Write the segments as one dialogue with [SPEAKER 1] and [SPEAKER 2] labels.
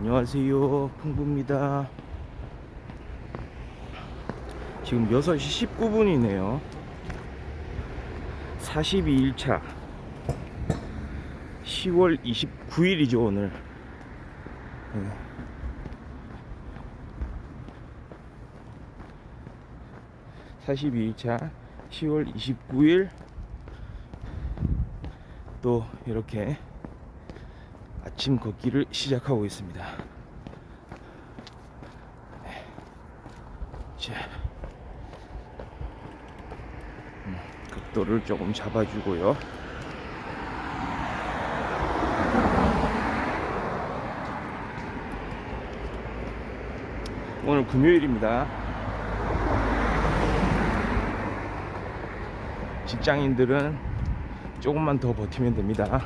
[SPEAKER 1] 안녕하세요, 풍부입니다. 지금 6시 19분이네요 42일차 10월 29일이죠 오늘. 42일차 10월 29일 또 이렇게 아침 걷기를 시작하고 있습니다. 자, 각도를 조금 잡아주고요. 오늘 금요일입니다. 직장인들은 조금만 더 버티면 됩니다.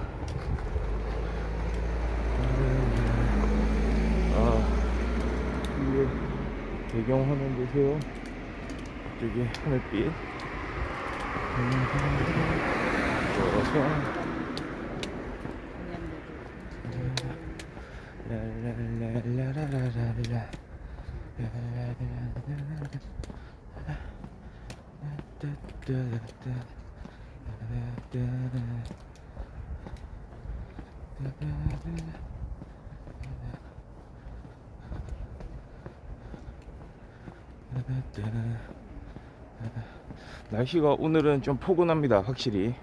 [SPEAKER 1] 이게 배경화면 보세요. 저기 하늘빛. 랄랄랄랄랄랄랄라. 날씨가 오늘은 좀 포근합니다. 확실히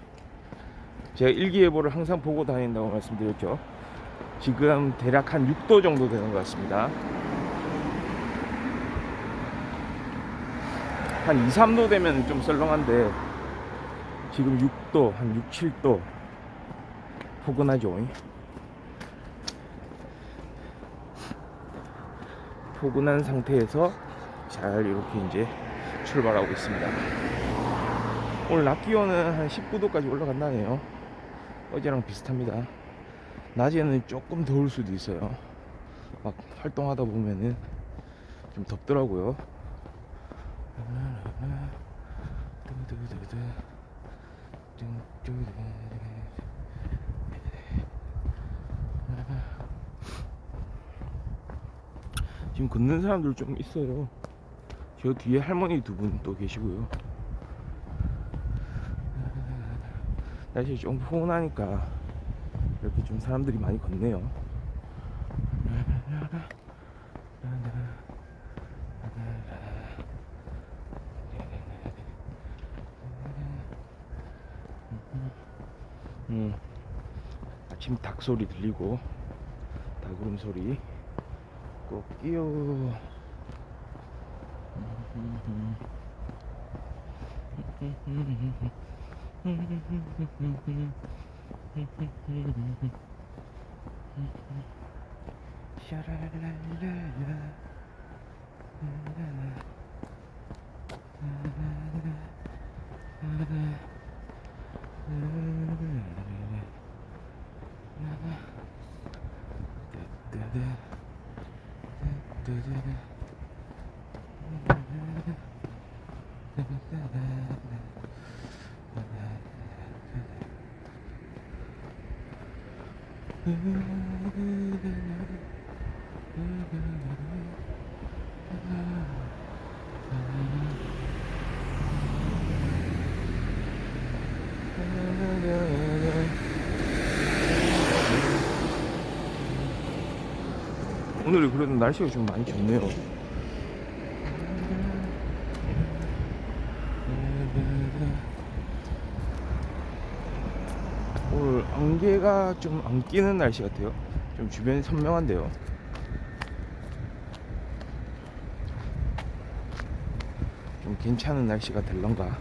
[SPEAKER 1] 제가 일기예보를 항상 보고 다닌다고 말씀드렸죠. 지금 대략 한 6도 정도 되는 것 같습니다. 한 2, 3도 되면 좀 썰렁한데 지금 6도, 한 6, 7도 포근하죠. 포근한 상태에서 잘 이렇게 이제 출발하고 있습니다. 오늘 낮 기온은 한 19도까지 올라간다네요. 어제랑 비슷합니다. 낮에는 조금 더울 수도 있어요. 막 활동하다 보면은 좀 덥더라고요. 지금 걷는 사람들 좀 있어요. 저 뒤에 할머니 두 분 또 계시고요. 날씨 좀 포근하니까 이렇게 좀 사람들이 많이 걷네요. 아침 닭 소리 들리고 닭 울음소리 꼭 끼요. 샤랄랄랄라. 오늘 그래도 날씨가 좀 많이 좋네요. 오늘 안개가 좀 안 끼는 날씨 같아요. 좀 주변이 선명한데요. 좀 괜찮은 날씨가 될런가.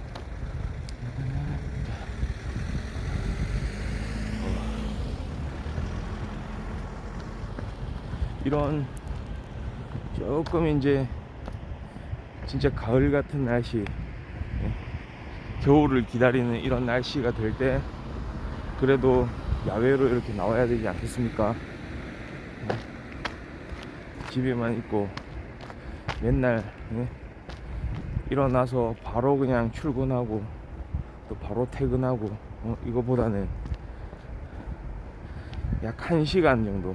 [SPEAKER 1] 이런 조금 이제 진짜 가을 같은 날씨, 겨울을 기다리는 이런 날씨가 될 때 그래도 야외로 이렇게 나와야 되지 않겠습니까? 집에만 있고 맨날 일어나서 바로 그냥 출근하고 또 바로 퇴근하고 이거보다는 약 1시간 정도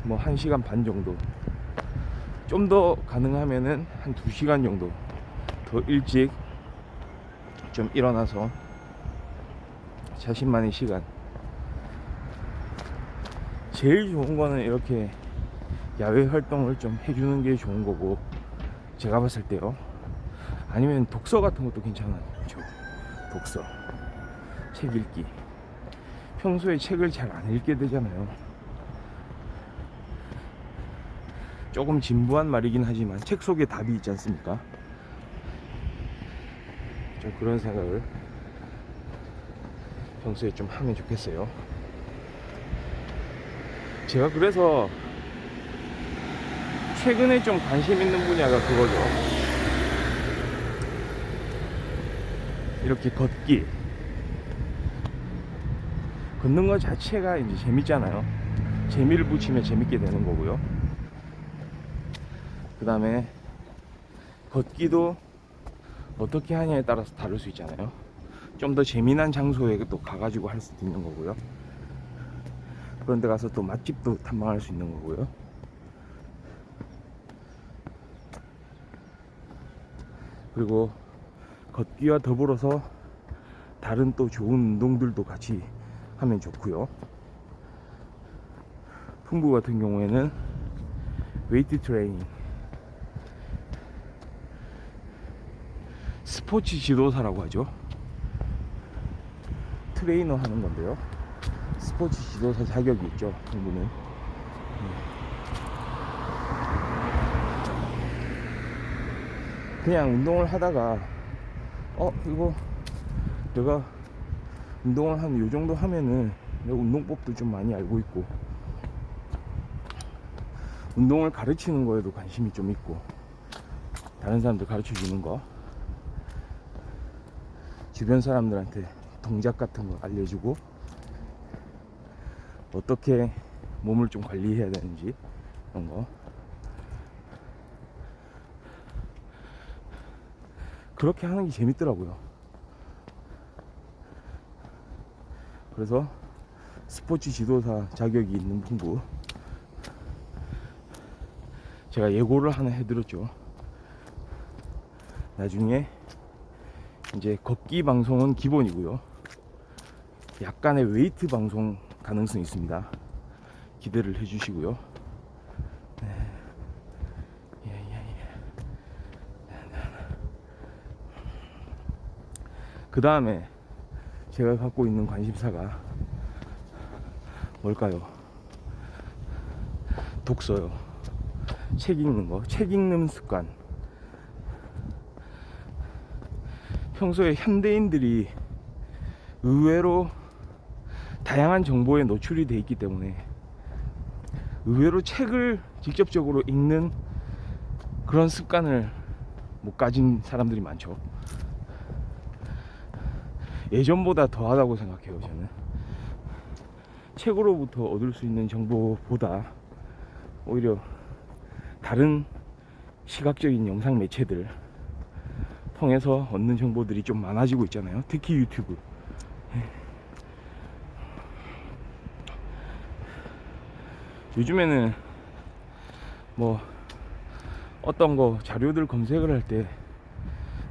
[SPEAKER 1] 뭐 1시간 반 정도, 좀 더 가능하면은 한 2시간 정도 더 일찍 좀 일어나서 자신만의 시간. 제일 좋은 거는 이렇게 야외 활동을 좀 해주는 게 좋은 거고, 제가 봤을 때요. 아니면 독서 같은 것도 괜찮아요. 독서, 책 읽기. 평소에 책을 잘 안 읽게 되잖아요. 조금 진부한 말이긴 하지만 책 속에 답이 있지 않습니까? 좀 그런 생각을 평소에 좀 하면 좋겠어요. 제가 그래서 최근에 좀 관심 있는 분야가 그거죠. 이렇게 걷는 것 자체가 이제 재밌잖아요. 재미를 붙이면 재밌게 되는 거고요. 그 다음에 걷기도 어떻게 하냐에 따라서 다를 수 있잖아요. 좀 더 재미난 장소에 또 가가지고 할 수도 있는 거고요. 그런 데 가서 또 맛집도 탐방할 수 있는 거고요. 그리고 걷기와 더불어서 다른 또 좋은 운동들도 같이 하면 좋고요. 풍부 같은 경우에는 웨이트 트레이닝, 스포츠 지도사라고 하죠. 트레이너 하는 건데요. 스포츠 지도사 자격이 있죠, 이분은. 그냥 운동을 하다가 이거 내가 운동을 한 요 정도 하면은 내가 운동법도 좀 많이 알고 있고, 운동을 가르치는 거에도 관심이 좀 있고, 다른 사람들 가르쳐 주는 거, 주변 사람들한테 동작 같은 거 알려주고, 어떻게 몸을 좀 관리해야 되는지 그런 거. 그렇게 하는 게 재밌더라고요. 그래서 스포츠 지도사 자격이 있는 분부 제가 예고를 하나 해드렸죠. 나중에 이제 걷기 방송은 기본이고요. 약간의 웨이트 방송 가능성이 있습니다. 기대를 해주시고요. 그 다음에 제가 갖고 있는 관심사가 뭘까요? 독서요. 책 읽는 거, 책 읽는 습관. 평소에 현대인들이 의외로 다양한 정보에 노출이 돼 있기 때문에 의외로 책을 직접적으로 읽는 그런 습관을 못 가진 사람들이 많죠. 예전보다 더하다고 생각해요. 저는 책으로부터 얻을 수 있는 정보보다 오히려 다른 시각적인 영상 매체들 통해서 얻는 정보들이 좀 많아지고 있잖아요. 특히 유튜브. 요즘에는 뭐 어떤 거 자료들 검색을 할 때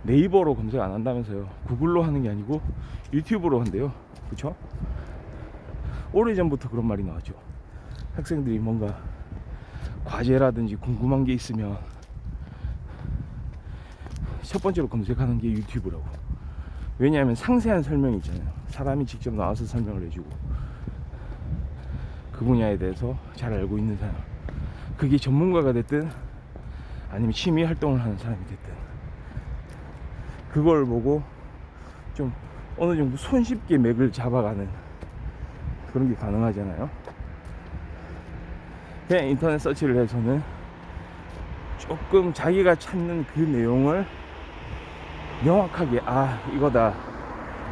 [SPEAKER 1] 네이버로 검색 안 한다면서요. 구글로 하는 게 아니고 유튜브로 한대요. 그쵸? 오래전부터 그런 말이 나왔죠. 학생들이 뭔가 과제라든지 궁금한 게 있으면 첫 번째로 검색하는 게 유튜브라고. 왜냐하면 상세한 설명이 있잖아요. 사람이 직접 나와서 설명을 해주고, 그 분야에 대해서 잘 알고 있는 사람, 그게 전문가가 됐든 아니면 취미 활동을 하는 사람이 됐든, 그걸 보고 좀 어느 정도 손쉽게 맥을 잡아가는 그런 게 가능하잖아요. 그냥 인터넷 서치를 해서는 조금 자기가 찾는 그 내용을 명확하게 이거다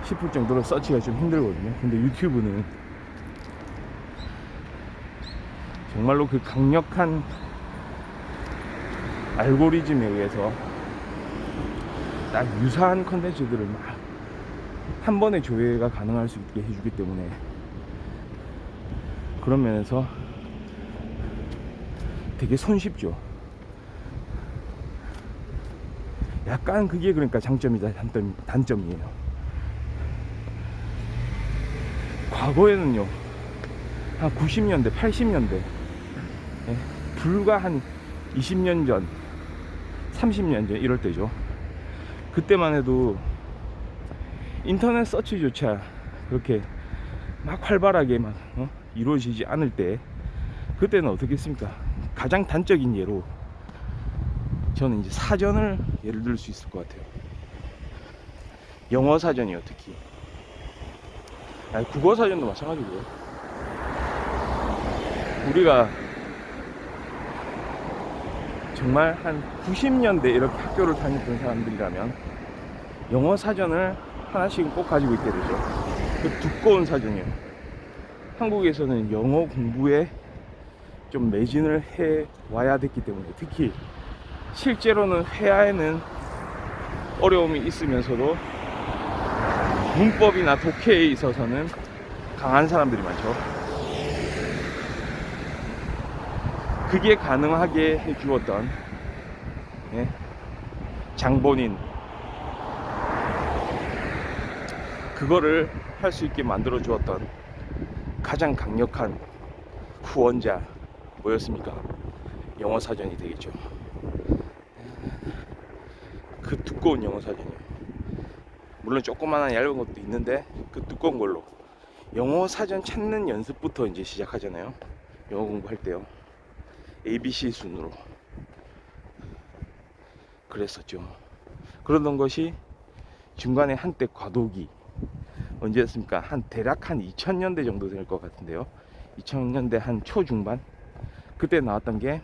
[SPEAKER 1] 싶을 정도로 서치가 좀 힘들거든요. 근데 유튜브는 정말로 그 강력한 알고리즘에 의해서 딱 유사한 컨텐츠들을 막 한 번에 조회가 가능할 수 있게 해주기 때문에, 그런 면에서 되게 손쉽죠. 약간 그게 그러니까 장점이다 단점이에요. 과거에는요, 한 90년대 80년대 불과 한 20년 전 30년 전 이럴 때죠. 그때만 해도 인터넷 서치조차 그렇게 막 활발하게 막 이루어지지 않을 때, 그때는 어떻게 했습니까? 가장 단적인 예로 저는 이제 사전을 예를 들 수 있을 것 같아요. 영어 사전이요, 특히. 아니, 국어 사전도 마찬가지고요. 우리가 정말 한 90년대 이렇게 학교를 다녔던 사람들이라면 영어 사전을 하나씩은 꼭 가지고 있게 되죠. 그 두꺼운 사전이요. 한국에서는 영어 공부에 좀 매진을 해 와야 됐기 때문에, 특히 실제로는 회화에는 어려움이 있으면서도 문법이나 독해에 있어서는 강한 사람들이 많죠. 그게 가능하게 해주었던 장본인, 그거를 할 수 있게 만들어 주었던 가장 강력한 후원자 뭐였습니까? 영어 사전이 되겠죠. 그 두꺼운 영어 사전이요. 물론 조그마한 얇은 것도 있는데 그 두꺼운 걸로 영어 사전 찾는 연습부터 이제 시작하잖아요. 영어 공부할 때요. ABC 순으로 그랬었죠. 그러던 것이 중간에 한때 과도기, 언제였습니까? 한 대략 한 2000년대 정도 될 것 같은데요. 2000년대 한 초중반, 그때 나왔던 게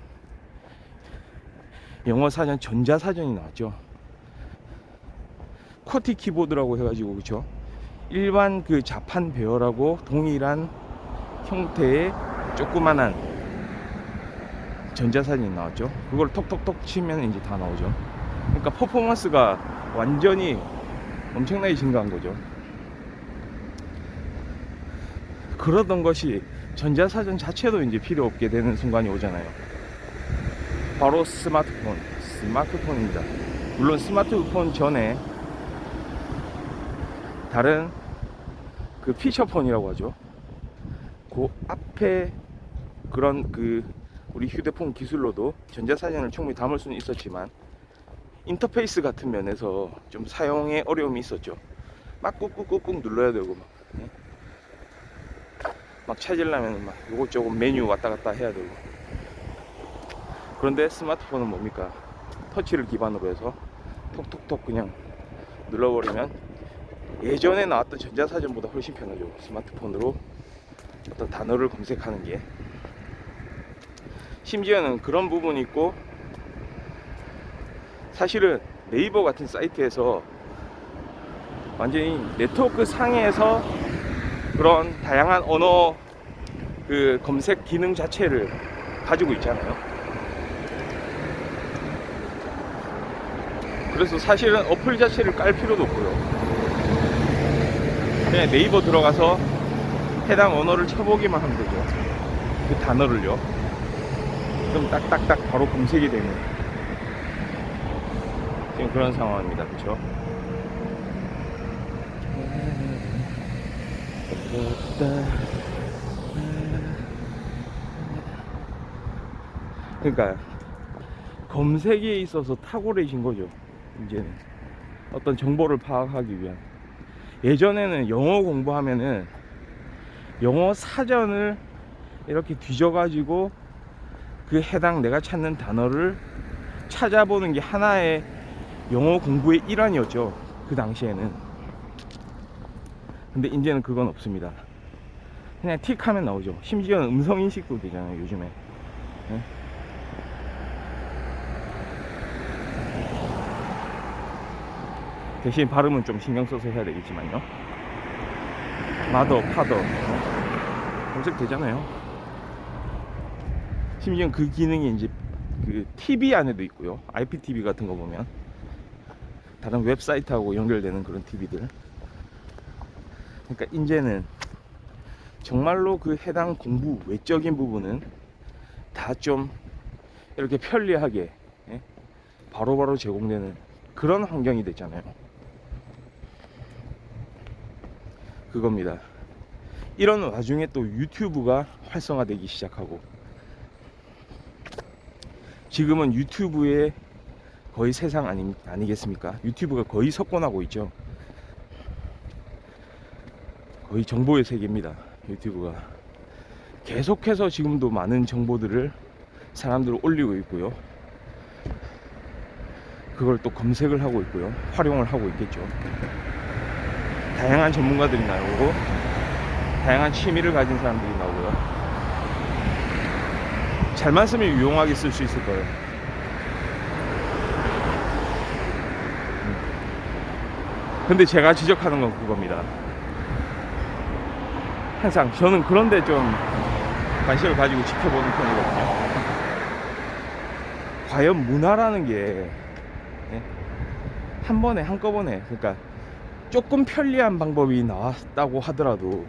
[SPEAKER 1] 영어 사전 전자사전이 나왔죠. 쿼티 키보드라고 해가지고, 그쵸? 일반 그 자판 배열하고 동일한 형태의 조그만한 전자사전이 나왔죠. 그걸 톡톡톡 치면 이제 다 나오죠. 그러니까 퍼포먼스가 완전히 엄청나게 증가한 거죠. 그러던 것이 전자사전 자체도 이제 필요 없게 되는 순간이 오잖아요. 바로 스마트폰입니다. 물론 스마트폰 전에 다른 그 피처폰이라고 하죠. 그 앞에 그런 그 우리 휴대폰 기술로도 전자사전을 충분히 담을 수는 있었지만 인터페이스 같은 면에서 좀 사용에 어려움이 있었죠. 막 꾹꾹꾹꾹 눌러야 되고 막 찾으려면 막 요것저것 메뉴 왔다 갔다 해야 되고. 그런데 스마트폰은 뭡니까? 터치를 기반으로 해서 톡톡톡 그냥 눌러버리면 예전에 나왔던 전자사전보다 훨씬 편하죠. 스마트폰으로 어떤 단어를 검색하는 게. 심지어는 그런 부분이 있고, 사실은 네이버 같은 사이트에서 완전히 네트워크 상에서 그런 다양한 언어 그 검색 기능 자체를 가지고 있잖아요. 그래서 사실은 어플 자체를 깔 필요도 없고요. 그냥 네이버 들어가서 해당 언어를 쳐보기만 하면 되죠. 그 단어를요. 그럼 딱딱딱 바로 검색이 되는 지금 그런 상황입니다. 그렇죠? 그러니까 검색에 있어서 탁월해진 거죠. 이제는 어떤 정보를 파악하기 위한. 예전에는 영어 공부하면은 영어 사전을 이렇게 뒤져가지고 그 해당 내가 찾는 단어를 찾아보는 게 하나의 영어 공부의 일환이었죠. 그 당시에는. 근데 이제는 그건 없습니다. 그냥 틱 하면 나오죠. 심지어는 음성인식도 되잖아요, 요즘에. 네? 대신 발음은 좀 신경 써서 해야 되겠지만요. 마더, 파더 검색되잖아요. 심지어 그 기능이 이제 그 TV 안에도 있고요. IPTV 같은 거 보면 다른 웹사이트하고 연결되는 그런 TV들. 그러니까 이제는 정말로 그 해당 공부 외적인 부분은 다 좀 이렇게 편리하게 예? 바로바로 제공되는 그런 환경이 됐잖아요. 그겁니다. 이런 와중에 또 유튜브가 활성화되기 시작하고, 지금은 유튜브의 거의 세상 아니겠습니까? 유튜브가 거의 석권하고 있죠. 거의 정보의 세계입니다. 유튜브가 계속해서 지금도 많은 정보들을 사람들을 올리고 있고요. 그걸 또 검색을 하고 있고요. 활용을 하고 있겠죠. 다양한 전문가들이 나오고 다양한 취미를 가진 사람들이 나오고요. 잘만 쓰면 유용하게 쓸 수 있을 거예요. 근데 제가 지적하는 건 그겁니다. 항상 저는 그런데 좀 관심을 가지고 지켜보는 편이거든요. 과연 문화라는 게 한 번에 한꺼번에, 그러니까 조금 편리한 방법이 나왔다고 하더라도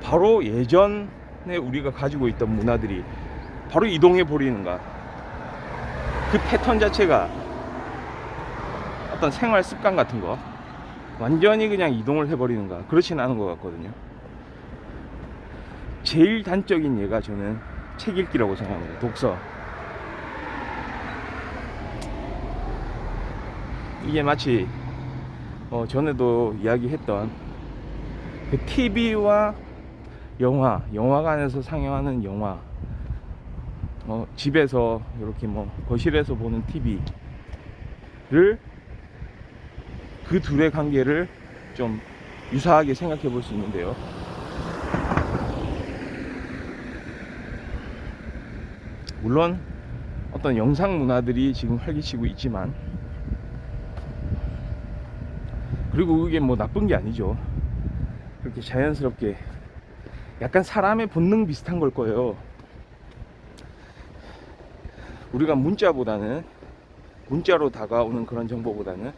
[SPEAKER 1] 바로 예전에 우리가 가지고 있던 문화들이 바로 이동해 버리는가, 그 패턴 자체가 어떤 생활 습관 같은 거 완전히 그냥 이동을 해버리는가, 그렇지는 않은 것 같거든요. 제일 단적인 예가 저는 책 읽기라고 생각합니다. 독서. 이게 마치 전에도 이야기했던 그 TV와 영화관에서 상영하는 영화, 집에서 이렇게 거실에서 보는 TV를, 그 둘의 관계를 좀 유사하게 생각해 볼 수 있는데요. 물론 어떤 영상 문화들이 지금 활기치고 있지만, 그리고 그게 나쁜 게 아니죠. 그렇게 자연스럽게 약간 사람의 본능 비슷한 걸 거예요. 우리가 문자로 다가오는 그런 정보보다는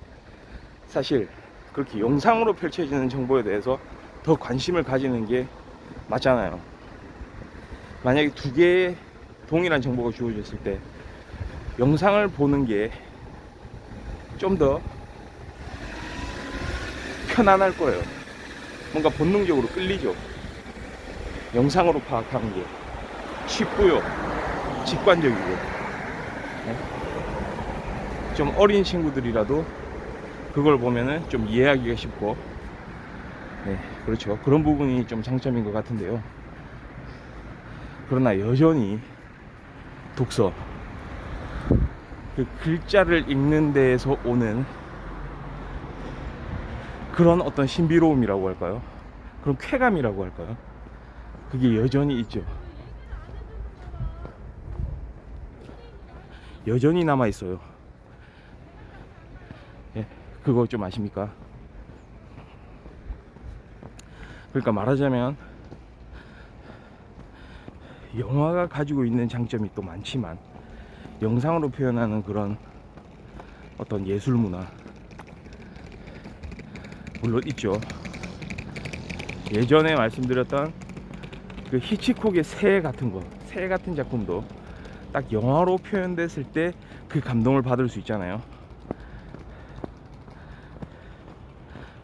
[SPEAKER 1] 사실 그렇게 영상으로 펼쳐지는 정보에 대해서 더 관심을 가지는 게 맞잖아요. 만약에 두 개의 동일한 정보가 주어졌을 때 영상을 보는 게 좀 더 편안할 거예요. 뭔가 본능적으로 끌리죠. 영상으로 파악하는 게 쉽고요, 직관적이고. 좀 어린 친구들이라도 그걸 보면은 좀 이해하기가 쉽고, 그렇죠. 그런 부분이 좀 장점인 것 같은데요. 그러나 여전히 독서, 그 글자를 읽는 데에서 오는 그런 어떤 신비로움이라고 할까요? 그런 쾌감이라고 할까요? 그게 여전히 있죠. 여전히 남아 있어요. 그거 좀 아십니까? 그러니까 말하자면 영화가 가지고 있는 장점이 또 많지만, 영상으로 표현하는 그런 어떤 예술 문화 물론 있죠. 예전에 말씀드렸던 그 히치콕의 새 같은 작품도 딱 영화로 표현됐을 때 그 감동을 받을 수 있잖아요.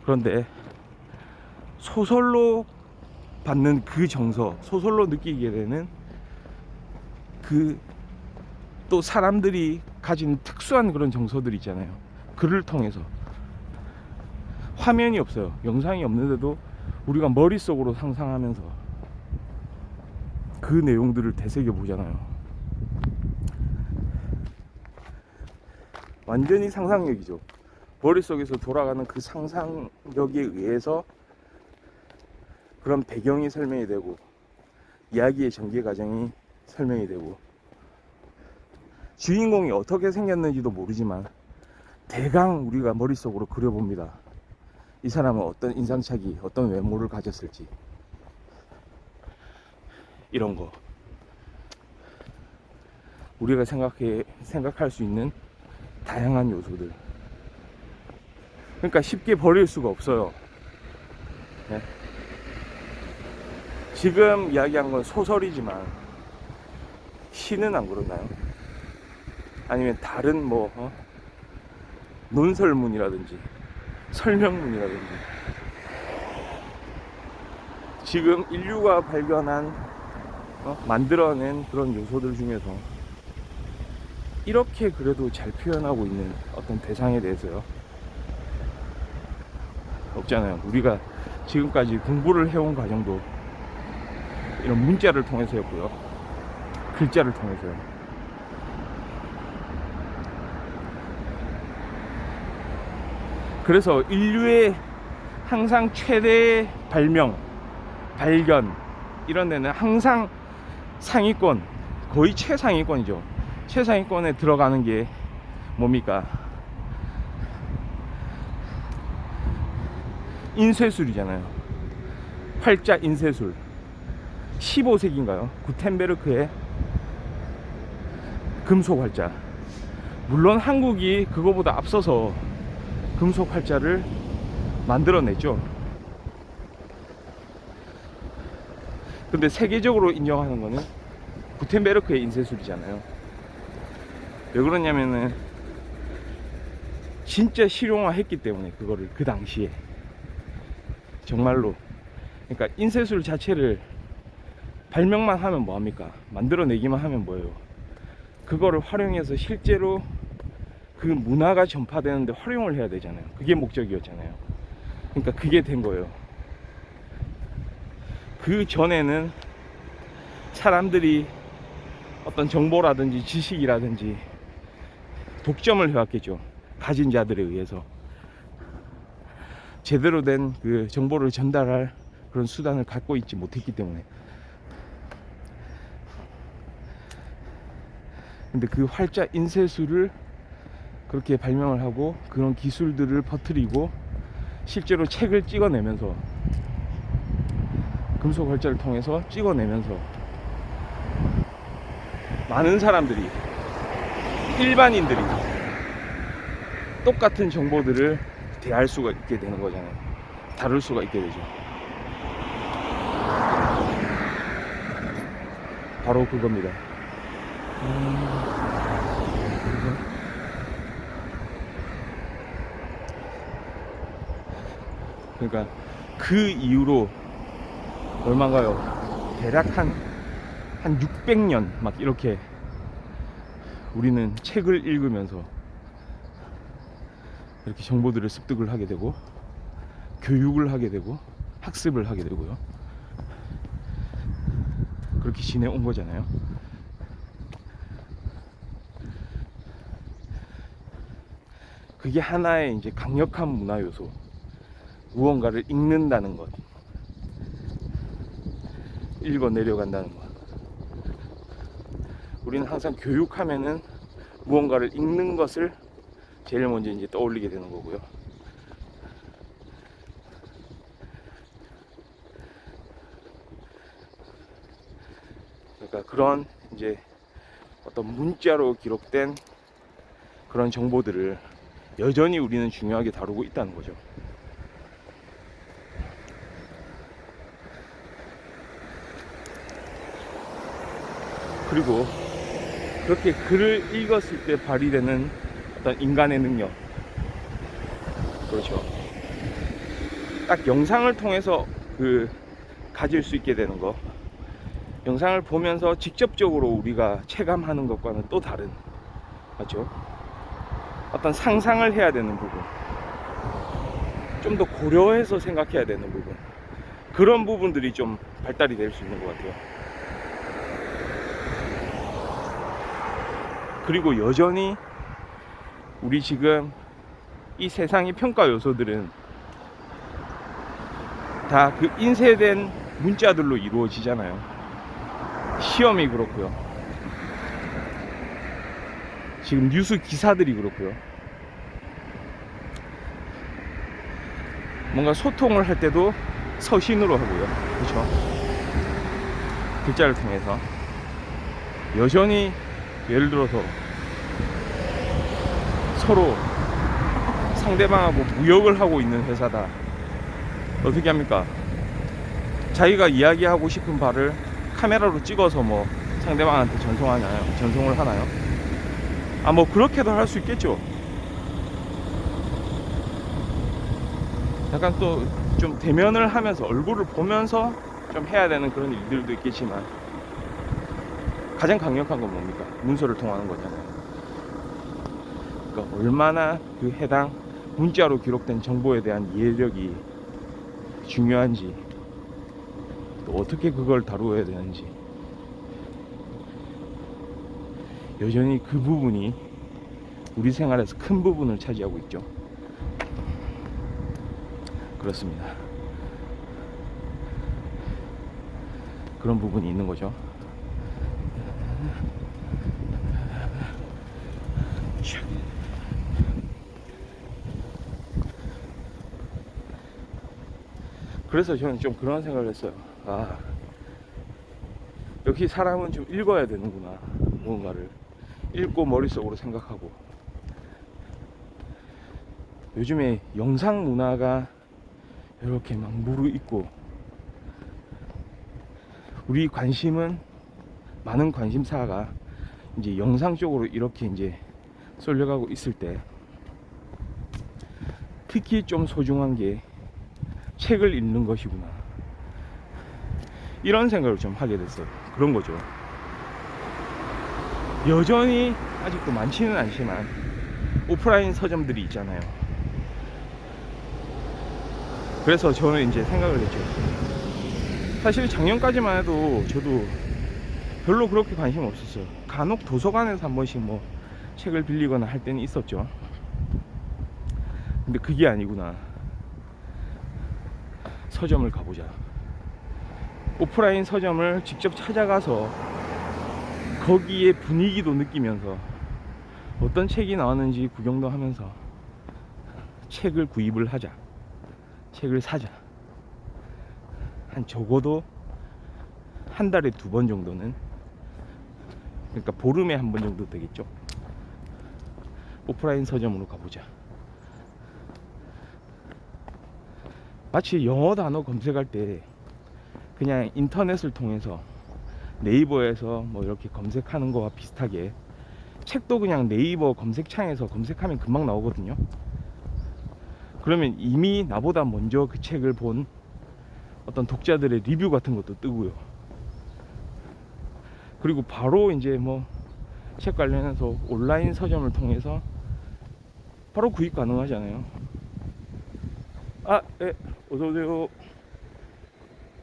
[SPEAKER 1] 그런데 소설로 받는 그 정서, 소설로 느끼게 되는 그 또 사람들이 가진 특수한 그런 정서들 있잖아요. 글을 통해서. 화면이 없어요. 영상이 없는데도 우리가 머릿속으로 상상하면서 그 내용들을 되새겨 보잖아요. 완전히 상상력이죠. 머릿속에서 돌아가는 그 상상력에 의해서 그런 배경이 설명이 되고, 이야기의 전개 과정이 설명이 되고, 주인공이 어떻게 생겼는지도 모르지만 대강 우리가 머릿속으로 그려봅니다. 이 사람은 어떤 인상착의, 어떤 외모를 가졌을지, 이런 거 우리가 생각할 수 있는 다양한 요소들. 그러니까 쉽게 버릴 수가 없어요. 지금 이야기한 건 소설이지만 시는 안 그렇나요? 아니면 다른 뭐 논설문이라든지 설명문이라든지 지금 인류가 발견한 만들어낸 그런 요소들 중에서 이렇게 그래도 잘 표현하고 있는 어떤 대상에 대해서요 없잖아요. 우리가 지금까지 공부를 해온 과정도 이런 문자를 통해서였고요, 글자를 통해서요. 그래서 인류의 항상 최대 발견 이런 데는 항상 상위권, 거의 최상위권이죠. 최상위권에 들어가는 게 뭡니까? 인쇄술이잖아요. 활자 인쇄술. 15세기인가요? 구텐베르크의 금속 활자. 물론 한국이 그거보다 앞서서 금속 활자를 만들어냈죠. 근데 세계적으로 인정하는 거는 구텐베르크의 인쇄술이잖아요. 왜 그러냐면은 진짜 실용화했기 때문에, 그거를 그 당시에 정말로. 그러니까 인쇄술 자체를 발명만 하면 뭐합니까? 만들어내기만 하면 뭐예요? 그거를 활용해서 실제로 그 문화가 전파되는데 활용을 해야 되잖아요. 그게 목적이었잖아요. 그러니까 그게 된 거예요. 그 전에는 사람들이 어떤 정보라든지 지식이라든지 독점을 해왔겠죠. 가진 자들에 의해서 제대로 된 그 정보를 전달할 그런 수단을 갖고 있지 못했기 때문에. 근데 그 활자 인쇄술을 그렇게 발명을 하고 그런 기술들을 퍼뜨리고 실제로 책을 찍어내면서, 금속 활자를 통해서 찍어내면서 많은 사람들이, 일반인들이 똑같은 정보들을 대할 수가 있게 되는 거잖아요. 다룰 수가 있게 되죠. 바로 그겁니다. 그러니까 그 이후로 얼마인가요? 대략 한 600년 막 이렇게 우리는 책을 읽으면서 이렇게 정보들을 습득을 하게 되고 교육을 하게 되고 학습을 하게 되고요. 그렇게 지내온 거잖아요. 그게 하나의 이제 강력한 문화 요소, 무언가를 읽는다는 것, 읽어 내려간다는 것. 우리는 항상 교육하면은 무언가를 읽는 것을 제일 먼저 이제 떠올리게 되는 거고요. 그러니까 그런 이제 어떤 문자로 기록된 그런 정보들을 여전히 우리는 중요하게 다루고 있다는 거죠. 그리고 그렇게 글을 읽었을 때 발휘되는 어떤 인간의 능력, 그렇죠. 딱 영상을 통해서 가질 수 있게 되는 거, 영상을 보면서 직접적으로 우리가 체감하는 것과는 또 다른, 맞죠? 어떤 상상을 해야 되는 부분, 좀 더 고려해서 생각해야 되는 부분, 그런 부분들이 좀 발달이 될 수 있는 것 같아요. 그리고 여전히 우리 지금 이 세상의 평가 요소들은 다 그 인쇄된 문자들로 이루어지잖아요. 시험이 그렇고요, 지금 뉴스 기사들이 그렇고요. 뭔가 소통을 할 때도 서신으로 하고요, 그렇죠? 글자를 통해서. 여전히 예를 들어서 서로 상대방하고 무역을 하고 있는 회사다. 어떻게 합니까? 자기가 이야기하고 싶은 바를 카메라로 찍어서 뭐 상대방한테 전송을 하나요? 아, 뭐 그렇게도 할 수 있겠죠. 약간 또 좀 대면을 하면서 얼굴을 보면서 좀 해야 되는 그런 일들도 있겠지만, 가장 강력한 건 뭡니까? 문서를 통하는 거잖아요. 그러니까 얼마나 그 해당 문자로 기록된 정보에 대한 이해력이 중요한지, 또 어떻게 그걸 다루어야 되는지, 여전히 그 부분이 우리 생활에서 큰 부분을 차지하고 있죠. 그렇습니다. 그런 부분이 있는 거죠. 그래서 저는 좀 그런 생각을 했어요. 아, 역시 사람은 좀 읽어야 되는구나. 무언가를 읽고 머릿속으로 생각하고. 요즘에 영상 문화가 이렇게 막 무르익고, 우리 관심은, 많은 관심사가 이제 영상 쪽으로 이렇게 이제 쏠려가고 있을 때, 특히 좀 소중한 게 책을 읽는 것이구나, 이런 생각을 좀 하게 됐어요. 그런 거죠. 여전히 아직도 많지는 않지만 오프라인 서점들이 있잖아요. 그래서 저는 이제 생각을 했죠. 사실 작년까지만 해도 저도 별로 그렇게 관심 없었어요. 간혹 도서관에서 한 번씩 뭐 책을 빌리거나 할 때는 있었죠. 근데 그게 아니구나. 서점을 가보자. 오프라인 서점을 직접 찾아가서 거기에 분위기도 느끼면서 어떤 책이 나왔는지 구경도 하면서 책을 구입을 하자. 책을 사자. 한 적어도 한 달에 2번 정도는, 그러니까 보름에 한 번 정도 되겠죠. 오프라인 서점으로 가보자. 마치 영어 단어 검색할 때 그냥 인터넷을 통해서 네이버에서 뭐 이렇게 검색하는 거와 비슷하게, 책도 그냥 네이버 검색창에서 검색하면 금방 나오거든요. 그러면 이미 나보다 먼저 그 책을 본 어떤 독자들의 리뷰 같은 것도 뜨고요. 그리고 바로 이제 뭐 책 관련해서 온라인 서점을 통해서 바로 구입 가능하잖아요. 아, 네, 어서오세요.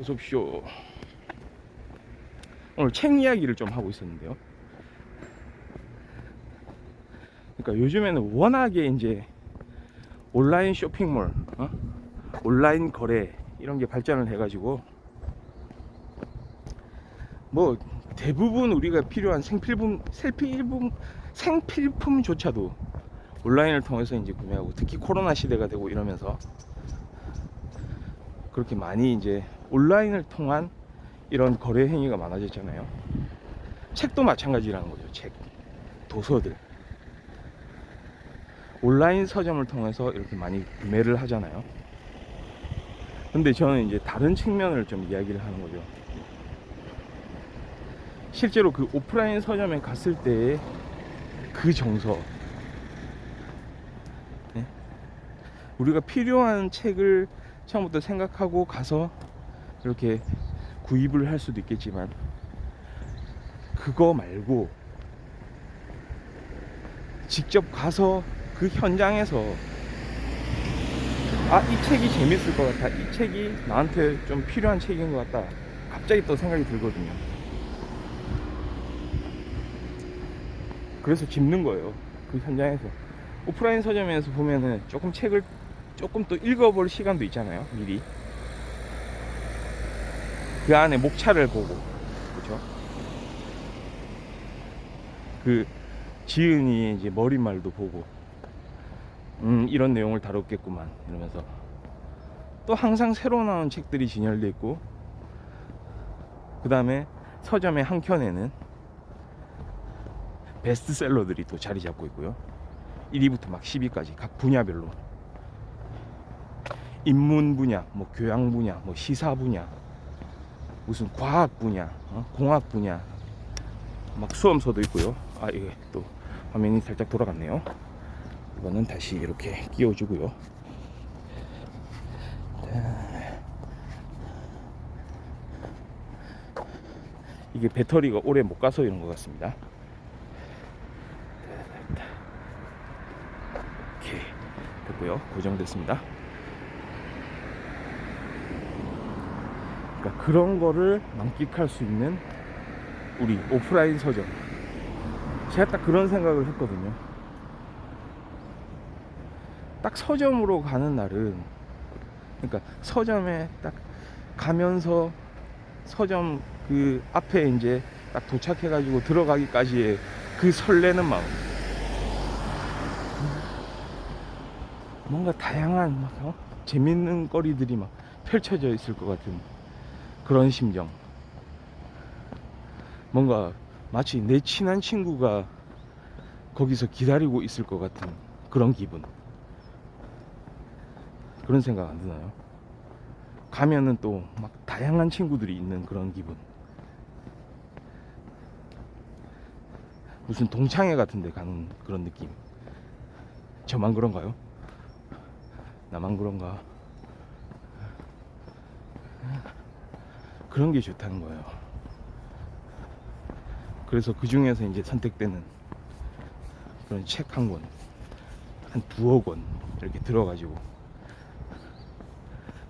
[SPEAKER 1] 어서오십시오. 오늘 책 이야기를 좀 하고 있었는데요. 그러니까 요즘에는 워낙에 이제 온라인 쇼핑몰, 온라인 거래 이런 게 발전을 해가지고, 뭐 대부분 우리가 필요한 생필품조차도 온라인을 통해서 이제 구매하고, 특히 코로나 시대가 되고 이러면서 그렇게 많이 이제 온라인을 통한 이런 거래 행위가 많아졌잖아요. 책도 마찬가지라는 거죠. 책, 도서들 온라인 서점을 통해서 이렇게 많이 구매를 하잖아요. 근데 저는 이제 다른 측면을 좀 이야기를 하는 거죠. 실제로 그 오프라인 서점에 갔을 때의 그 정서, 네? 우리가 필요한 책을 처음부터 생각하고 가서 이렇게 구입을 할 수도 있겠지만, 그거 말고 직접 가서 그 현장에서, 아, 이 책이 재밌을 것 같다, 이 책이 나한테 좀 필요한 책인 것 같다, 갑자기 또 생각이 들거든요. 그래서 집는 거예요. 그 현장에서. 오프라인 서점에서 보면은 책을 조금 또 읽어볼 시간도 있잖아요. 미리 그 안에 목차를 보고, 그렇죠? 그 지은이 이제 머릿말도 보고, 이런 내용을 다뤘겠구만 이러면서, 또 항상 새로 나온 책들이 진열돼 있고, 그 다음에 서점의 한 켠에는 베스트셀러들이 또 자리 잡고 있고요. 1위부터 막 10위까지 각 분야별로, 인문 분야, 뭐 교양 분야, 뭐 시사 분야, 무슨 과학 분야, 공학 분야, 막 수험서도 있고요. 아, 이게 또 화면이 살짝 돌아갔네요. 이거는 다시 이렇게 끼워주고요. 이게 배터리가 오래 못 가서 이런 것 같습니다. 이렇게 됐고요. 고정됐습니다. 그러니까 그런 거를 만끽할 수 있는 우리 오프라인 서점. 제가 딱 그런 생각을 했거든요. 딱 서점으로 가는 날은, 그러니까 서점에 딱 가면서 서점 그 앞에 이제 딱 도착해가지고 들어가기까지의 그 설레는 마음, 뭔가 다양한 막 재밌는 거리들이 막 펼쳐져 있을 것 같은 그런 심정, 뭔가 마치 내 친한 친구가 거기서 기다리고 있을 것 같은 그런 기분, 그런 생각 안 드나요? 가면은 또 막 다양한 친구들이 있는 그런 기분, 무슨 동창회 같은 데 가는 그런 느낌. 저만 그런가요? 나만 그런가? 그런 게 좋다는 거예요. 그래서 그 중에서 이제 선택되는 그런 책 한 권, 한 두어 권 이렇게 들어가지고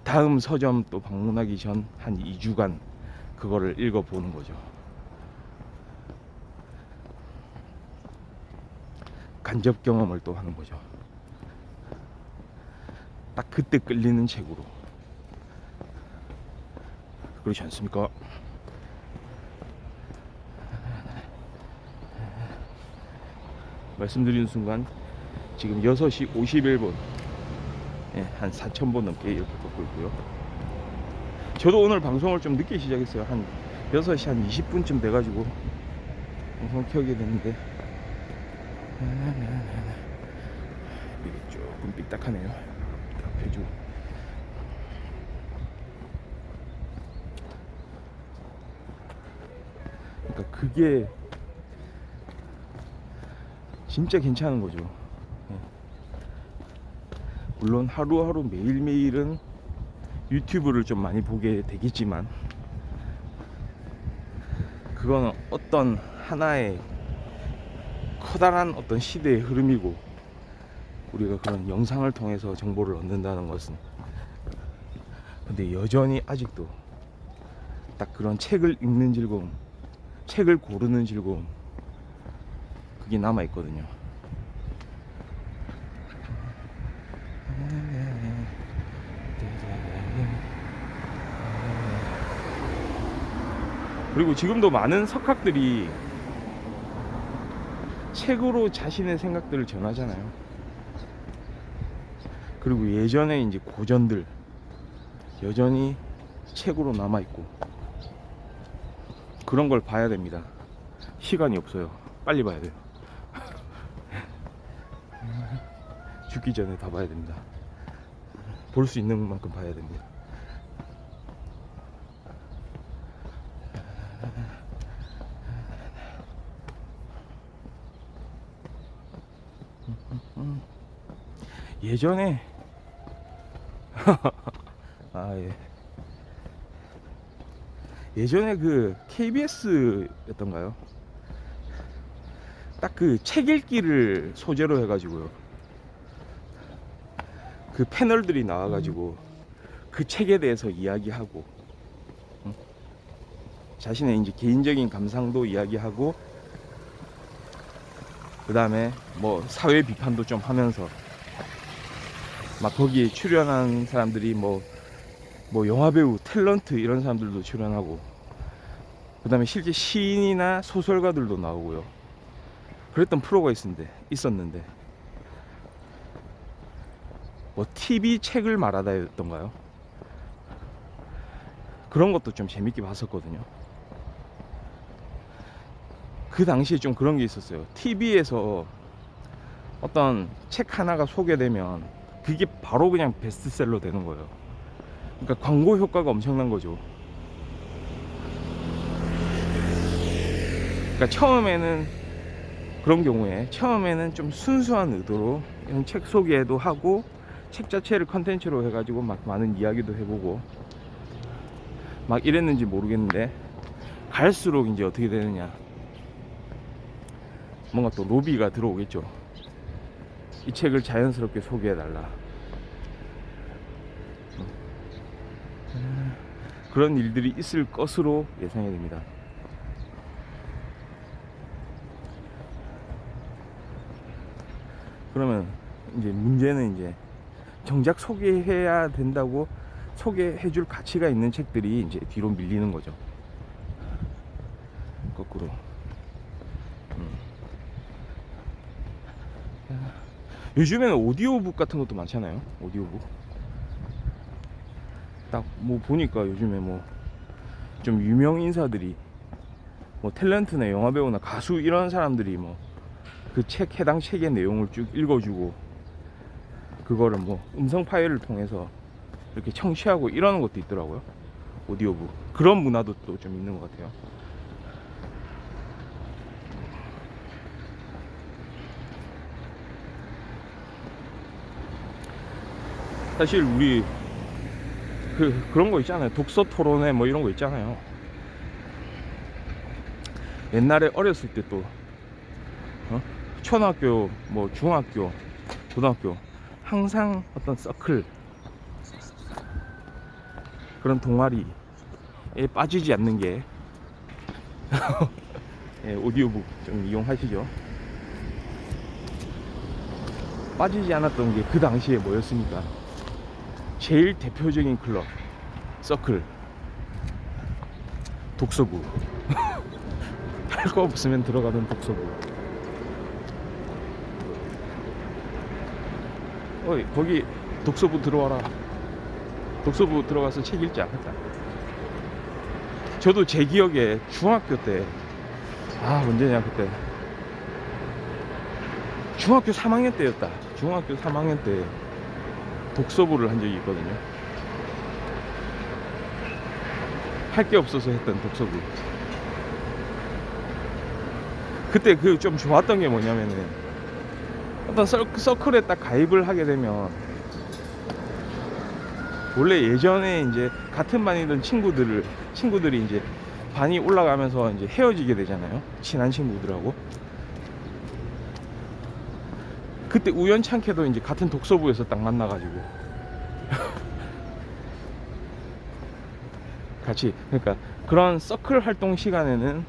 [SPEAKER 1] 다음 서점 또 방문하기 전 한 2주간 그거를 읽어보는 거죠. 간접 경험을 또 하는 거죠. 딱 그때 끌리는 책으로. 그렇지 않습니까? 말씀드리는 순간 지금 6시 51분, 예, 한 4,000보 넘게 이렇게 걷고 있고요. 저도 오늘 방송을 좀 늦게 시작했어요. 한 6시 한 20분쯤 돼가지고 방송 켜게 됐는데 이게 조금 삐딱하네요. 딱 해주고. 그러니까 그게 진짜 괜찮은 거죠. 물론 하루하루 매일매일은 유튜브를 좀 많이 보게 되겠지만, 그거는 어떤 하나의 커다란 어떤 시대의 흐름이고, 우리가 그런 영상을 통해서 정보를 얻는다는 것은, 근데 여전히 아직도 딱 그런 책을 읽는 즐거움, 책을 고르는 즐거움, 그게 남아있거든요. 그리고 지금도 많은 석학들이 책으로 자신의 생각들을 전하잖아요. 그리고 예전에 이제 고전들 여전히 책으로 남아있고, 그런 걸 봐야 됩니다. 시간이 없어요. 빨리 봐야 돼요. 죽기 전에 다 봐야 됩니다. 볼 수 있는 만큼 봐야 됩니다. 예전에 아, 예. 예전에 그 KBS였던가요? 딱 그 책 읽기를 소재로 해가지고요, 그 패널들이 나와가지고 그 책에 대해서 이야기하고, 자신의 이제 개인적인 감상도 이야기하고, 그 다음에 뭐 사회 비판도 좀 하면서, 막 거기에 출연한 사람들이 뭐 영화배우, 탤런트 이런 사람들도 출연하고, 그 다음에 실제 시인이나 소설가들도 나오고요. 그랬던 프로가 있었는데 뭐 TV 책을 말하다였던가요? 그런 것도 좀 재밌게 봤었거든요. 그 당시에 좀 그런 게 있었어요. TV에서 어떤 책 하나가 소개되면 그게 바로 그냥 베스트셀러 되는 거예요. 그러니까 광고 효과가 엄청난 거죠. 그러니까 처음에는 그런 경우에 처음에는 좀 순수한 의도로 이런 책 소개도 하고 책 자체를 컨텐츠로 해가지고 막 많은 이야기도 해보고 막 이랬는지 모르겠는데, 갈수록 이제 어떻게 되느냐, 뭔가 또 로비가 들어오겠죠. 이 책을 자연스럽게 소개해달라, 그런 일들이 있을 것으로 예상이 됩니다. 그러면 이제 문제는 이제 정작 소개해야 된다고 소개해줄 가치가 있는 책들이 이제 뒤로 밀리는 거죠. 거꾸로. 요즘에는 오디오북 같은 것도 많잖아요. 오디오북. 딱 뭐 보니까 요즘에 뭐 좀 유명 인사들이, 뭐 탤런트나 영화배우나 가수 이런 사람들이 뭐 그 책, 해당 책의 내용을 쭉 읽어주고 그거를 뭐 음성 파일을 통해서 이렇게 청취하고 이러는 것도 있더라고요. 오디오북. 그런 문화도 또 좀 있는 것 같아요. 사실 우리 그런 거 있잖아요. 독서 토론회 뭐 이런 거 있잖아요. 옛날에 어렸을 때 또 초등학교, 뭐 중학교, 고등학교 항상 어떤 서클, 그런 동아리에 빠지지 않는 게 예, 오디오북 좀 이용하시죠. 빠지지 않았던 게 그 당시에 뭐였습니까? 제일 대표적인 클럽, 서클, 독서부. 할 거 없으면 들어가던 독서부. 어이, 거기 독서부 들어와라. 독서부 들어가서 책 읽지 않겠다. 저도 제 기억에 중학교 때, 언제냐, 그때 중학교 3학년 때였다. 중학교 3학년 때 독서부를 한 적이 있거든요. 할 게 없어서 했던 독서부. 그때 그 좀 좋았던 게 뭐냐면은, 어떤 서클에 딱 가입을 하게 되면, 원래 예전에 이제 같은 반이던 친구들이 이제 반이 올라가면서 이제 헤어지게 되잖아요. 친한 친구들하고. 그때 우연찮게도 이제 같은 독서부에서 딱 만나가지고 같이, 그러니까 그런 서클 활동 시간에는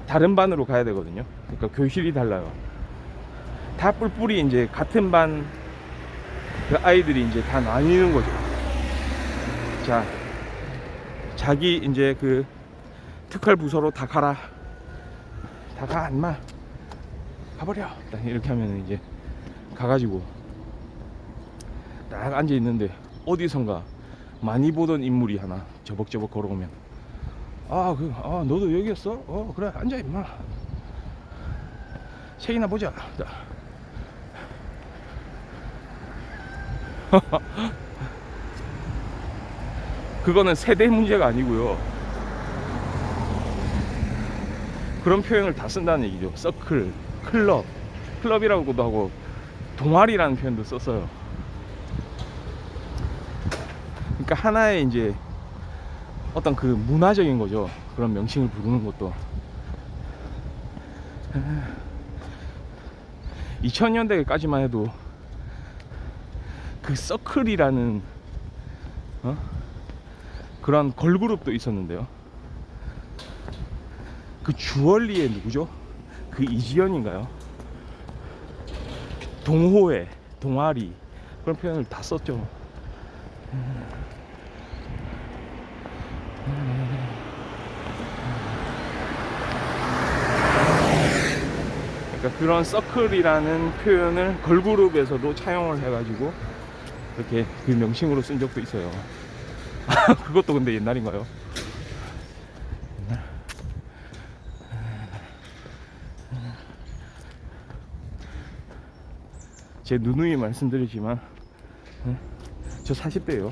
[SPEAKER 1] 다른 반으로 가야 되거든요. 그러니까 교실이 달라요. 다 뿔뿔이 이제 같은 반 그 아이들이 이제 다 나뉘는 거죠. 자, 자기 이제 그 특활 부서로 다 가라. 다 가, 인마. 가버려. 딱 이렇게 하면 이제 가가지고 딱 앉아 있는데, 어디선가 많이 보던 인물이 하나 저벅저벅 걸어오면, 너도 여기였어? 그래, 앉아 임마. 책이나 보자. 그거는 세대 문제가 아니고요. 그런 표현을 다 쓴다는 얘기죠. 서클, 클럽이라고도 하고 동아리라는 표현도 썼어요. 그러니까 하나의 이제 어떤 그 문화적인 거죠. 그런 명칭을 부르는 것도. 2000년대까지만 해도 그 서클이라는 그런 걸그룹도 있었는데요. 그 주얼리의 누구죠? 그 이지연인가요? 동호회, 동아리, 그런 표현을 다 썼죠. 그러니까 그런 서클이라는 표현을 걸그룹에서도 차용을 해가지고 이렇게 그 명칭으로 쓴 적도 있어요. 그것도 근데 옛날인가요? 제 누누이 말씀드리지만 저 40대예요.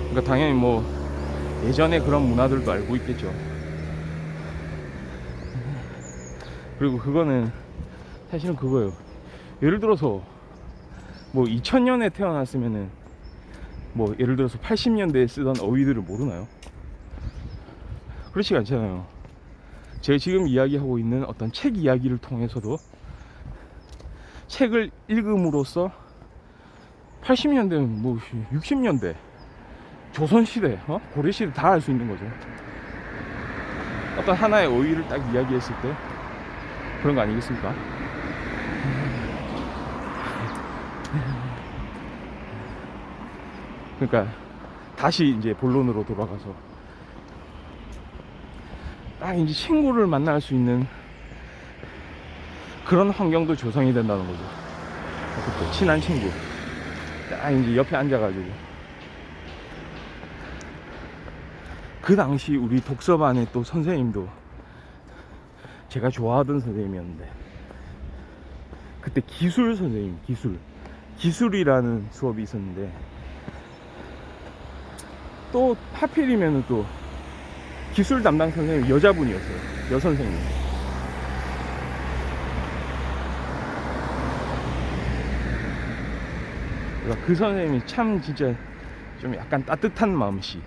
[SPEAKER 1] 그러니까 그러니까 당연히 뭐 예전에 그런 문화들도 알고 있겠죠. 그리고 그거는 사실은 그거예요. 예를 들어서 뭐 2000년에 태어났으면은 뭐 예를 들어서 80년대에 쓰던 어휘들을 모르나요? 그렇지가 않잖아요. 제가 지금 이야기하고 있는 어떤 책 이야기를 통해서도 책을 읽음으로써 80년대, 뭐 60년대, 조선시대, 고려시대 다 알 수 있는 거죠. 어떤 하나의 어휘를 딱 이야기했을 때 그런 거 아니겠습니까? 그러니까 다시 이제 본론으로 돌아가서 딱 이제 친구를 만날 수 있는 그런 환경도 조성이 된다는 거죠. 그때 친한 친구 딱 이제 옆에 앉아가지고 그 당시 우리 독서반의 또 선생님도 제가 좋아하던 선생님이었는데 그때 기술 선생님, 기술이라는 수업이 있었는데 또 하필이면은 또 기술 담당 선생님이 여자분이었어요. 여선생님. 그러니까 그 선생님이 참 진짜 좀 약간 따뜻한 마음씨.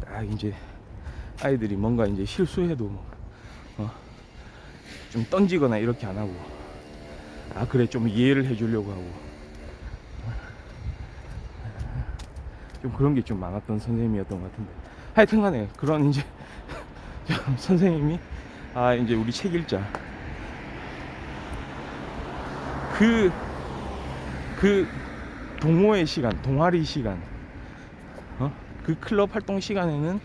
[SPEAKER 1] 딱 이제 아이들이 뭔가 이제 실수해도 좀 던지거나 이렇게 안 하고, 아 그래 좀 이해를 해주려고 하고, 좀 그런 게 좀 많았던 선생님이었던 것 같은데, 하여튼간에 그런 이제 선생님이 이제 우리 책 읽자, 그 동호회 시간, 동아리 시간, 그 클럽 활동 시간에는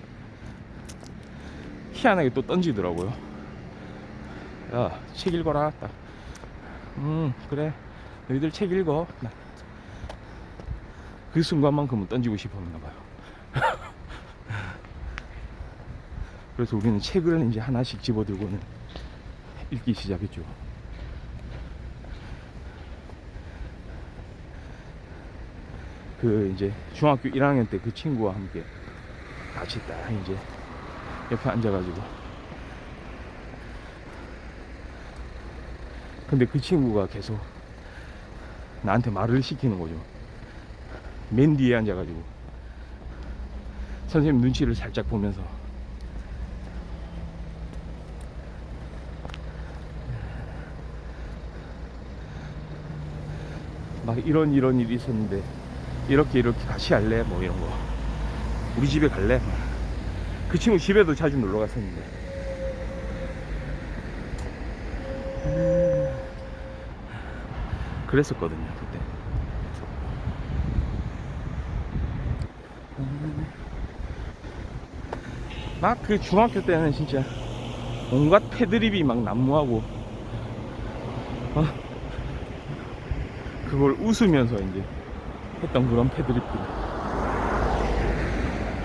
[SPEAKER 1] 희한하게 또 던지더라고요. 야, 책 읽어라. 딱. 그래. 너희들 책 읽어. 그 순간만큼은 던지고 싶었나 봐요. 그래서 우리는 책을 이제 하나씩 집어들고는 읽기 시작했죠. 그 이제 중학교 1학년 때 그 친구와 함께 같이 딱 이제 옆에 앉아가지고, 근데 그 친구가 계속 나한테 말을 시키는 거죠. 맨 뒤에 앉아가지고 선생님 눈치를 살짝 보면서 막 이런 일이 있었는데 이렇게 같이 할래? 뭐 이런 거. 우리 집에 갈래? 그 친구 집에도 자주 놀러 갔었는데, 그랬었거든요 그때. 막 그 중학교 때는 진짜 온갖 패드립이 막 난무하고, 그걸 웃으면서 이제 했던 그런 패드립들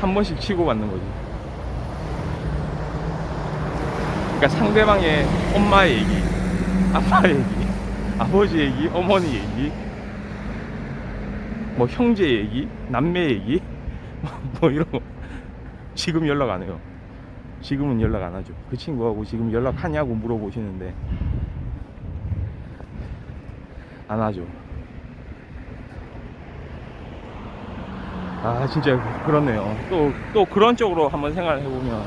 [SPEAKER 1] 한 번씩 치고 받는 거지. 그러니까 상대방의 엄마 얘기, 아빠 얘기, 아버지 얘기, 어머니 얘기, 뭐 형제 얘기, 남매 얘기, 뭐 이런 거. 지금 연락 안 해요. 지금은 연락 안 하죠. 그 친구하고 지금 연락하냐고 물어보시는데 안 하죠. 진짜 그렇네요. 또 그런 쪽으로 한번 생각을 해보면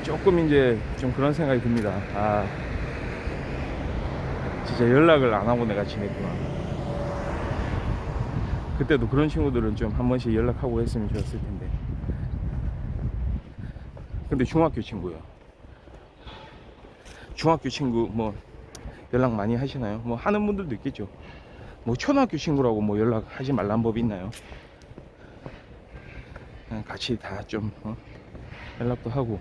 [SPEAKER 1] 조금 이제 좀 그런 생각이 듭니다. 진짜 연락을 안 하고 내가 지냈구나. 그때도 그런 친구들은 좀 한 번씩 연락하고 했으면 좋았을 텐데. 근데 중학교 친구요. 중학교 친구 뭐 연락 많이 하시나요? 뭐 하는 분들도 있겠죠. 뭐 초등학교 친구라고 뭐 연락하지 말란 법이 있나요? 그냥 같이 다 좀 연락도 하고.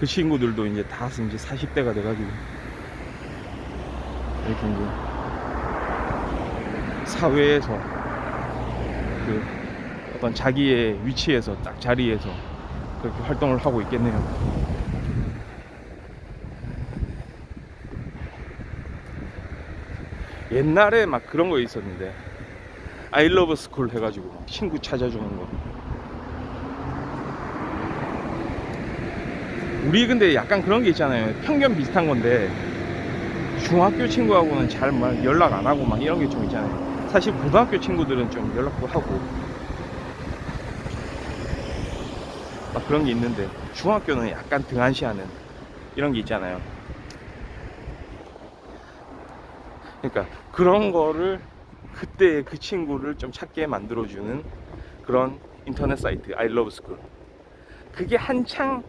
[SPEAKER 1] 그 친구들도 이제 다 이제 40대가 돼가지고 이렇게 이제 사회에서 그 어떤 자기의 위치에서 딱 자리에서 그렇게 활동을 하고 있겠네요. 옛날에 막 그런 거 있었는데 I love school 해가지고 막 친구 찾아주는 거. 우리 근데 약간 그런 게 있잖아요. 편견 비슷한 건데 중학교 친구하고는 잘 막 연락 안 하고 막 이런 게 좀 있잖아요. 사실 고등학교 친구들은 좀 연락도 하고 막 그런 게 있는데 중학교는 약간 등한시하는 이런 게 있잖아요. 그러니까 그런 거를 그때 그 친구를 좀 찾게 만들어주는 그런 인터넷 사이트 I love school. 그게 한창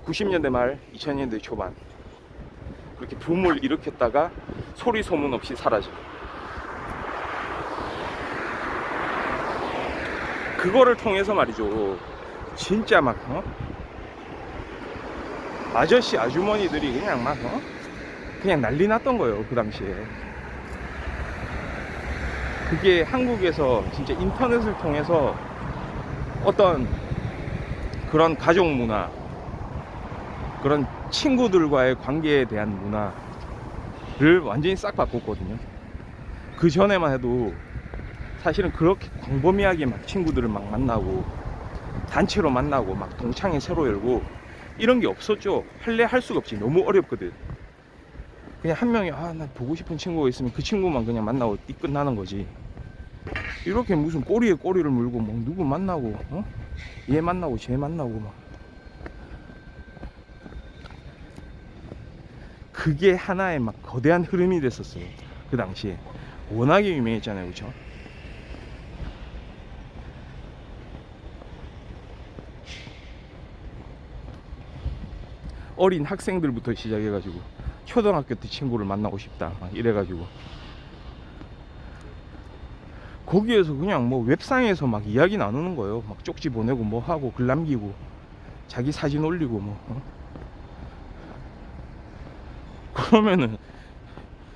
[SPEAKER 1] 90년대 말 2000년대 초반 그렇게 붐을 일으켰다가 소리 소문 없이 사라져. 그거를 통해서 말이죠. 진짜 막 아저씨 아주머니들이 그냥 막 그냥 난리 났던 거예요. 그 당시에. 그게 한국에서 진짜 인터넷을 통해서 어떤 그런 가족 문화, 그런 친구들과의 관계에 대한 문화를 완전히 싹 바꿨거든요. 그 전에만 해도 사실은 그렇게 광범위하게 막 친구들을 막 만나고 단체로 만나고 막 동창회 새로 열고 이런 게 없었죠. 할 수가 없지. 너무 어렵거든. 그냥 한 명이 나 보고 싶은 친구가 있으면 그 친구만 그냥 만나고 띠 끝나는 거지. 이렇게 무슨 꼬리에 꼬리를 물고 막 누구 만나고 얘 만나고 쟤 만나고 막 그게 하나의 막 거대한 흐름이 됐었어요. 그 당시에 워낙에 유명했잖아요. 그쵸? 어린 학생들부터 시작해가지고 초등학교 때 친구를 만나고 싶다 막 이래가지고 거기에서 그냥 뭐 웹상에서 막 이야기 나누는 거예요. 막 쪽지 보내고 뭐 하고 글 남기고 자기 사진 올리고 뭐 그러면은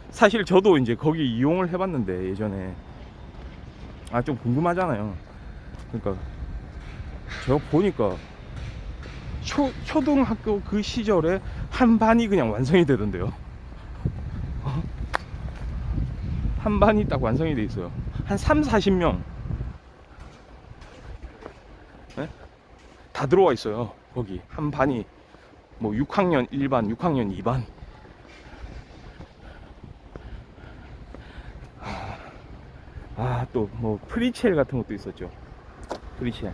[SPEAKER 1] 사실 저도 이제 거기 이용을 해봤는데 예전에 좀 궁금하잖아요. 그러니까 제가 보니까 초등학교 그 시절에 한 반이 그냥 완성이 되던데요. 한 반이 딱 완성이 돼 있어요. 한 3, 40명 네? 다 들어와 있어요. 거기 한 반이 뭐 6학년 1반, 6학년 2반. 또 뭐 프리첼 같은 것도 있었죠. 프리첼